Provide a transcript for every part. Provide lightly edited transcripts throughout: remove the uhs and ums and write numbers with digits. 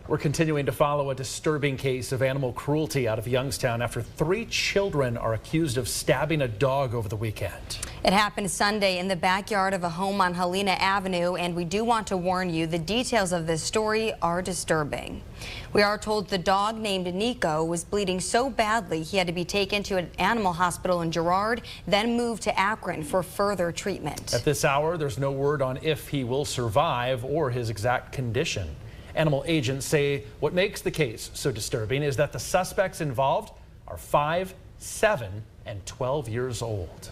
We're continuing to follow a disturbing case of animal cruelty out of Youngstown after 3 children are accused of stabbing a dog over the weekend. It happened Sunday in the backyard of a home on Helena Avenue, and we do want to warn you, the details of this story are disturbing. We are told the dog named Nico was bleeding so badly he had to be taken to an animal hospital in Girard, then moved to Akron for further treatment. At this hour, there's no word on if he will survive or his exact condition. Animal agents say what makes the case so disturbing is that the suspects involved are 5, 7, and 12 years old.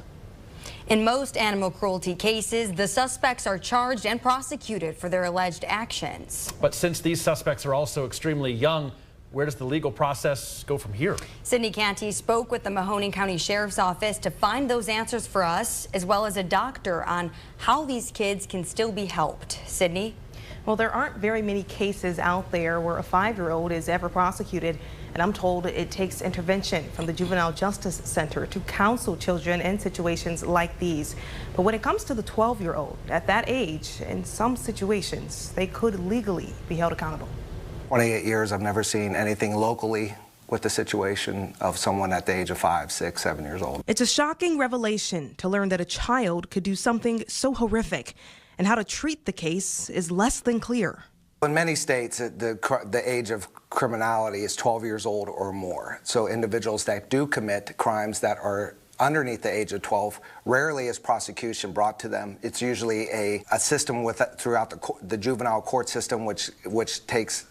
In most animal cruelty cases, the suspects are charged and prosecuted for their alleged actions. But since these suspects are also extremely young, where does the legal process go from here? Sydney Canty spoke with the Mahoning County Sheriff's Office to find those answers for us, as well as a doctor on how these kids can still be helped. Sydney? Well, there aren't very many cases out there where a 5-year-old is ever prosecuted, and I'm told it takes intervention from the Juvenile Justice Center to counsel children in situations like these. But when it comes to the 12-year-old, at that age, in some situations, they could legally be held accountable. 28 years, I've never seen anything locally with the situation of someone at the age of 5, 6, 7 years old. It's a shocking revelation to learn that a child could do something so horrific, and how to treat the case is less than clear. In many states, the age of criminality is 12 years old or more. So individuals that do commit crimes that are underneath the age of 12, rarely is prosecution brought to them. It's usually a system throughout the juvenile court system which takes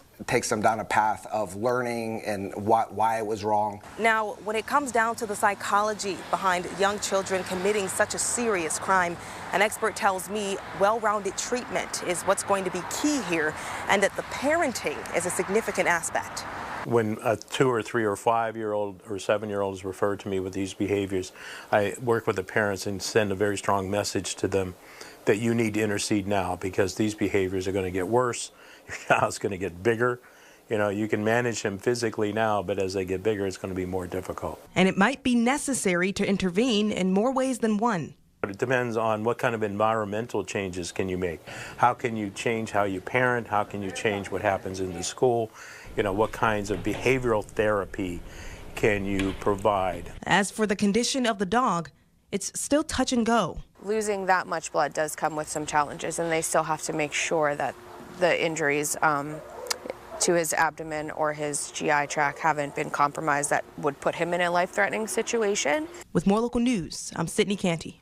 them down a path of learning and why it was wrong. Now, when it comes down to the psychology behind young children committing such a serious crime, an expert tells me well-rounded treatment is what's going to be key here, and that the parenting is a significant aspect. When a 2 or 3 or 5-year-old or 7-year-old is referred to me with these behaviors, I work with the parents and send a very strong message to them that you need to intercede now, because these behaviors are going to get worse. Your child's going to get bigger. You know, you can manage them physically now, but as they get bigger, it's going to be more difficult. And it might be necessary to intervene in more ways than one. But it depends on what kind of environmental changes can you make. How can you change how you parent? How can you change what happens in the school? You know, what kinds of behavioral therapy can you provide? As for the condition of the dog, it's still touch and go. Losing that much blood does come with some challenges, and they still have to make sure that the injuries to his abdomen or his GI tract haven't been compromised that would put him in a life-threatening situation. With more local news, I'm Sydney Canty.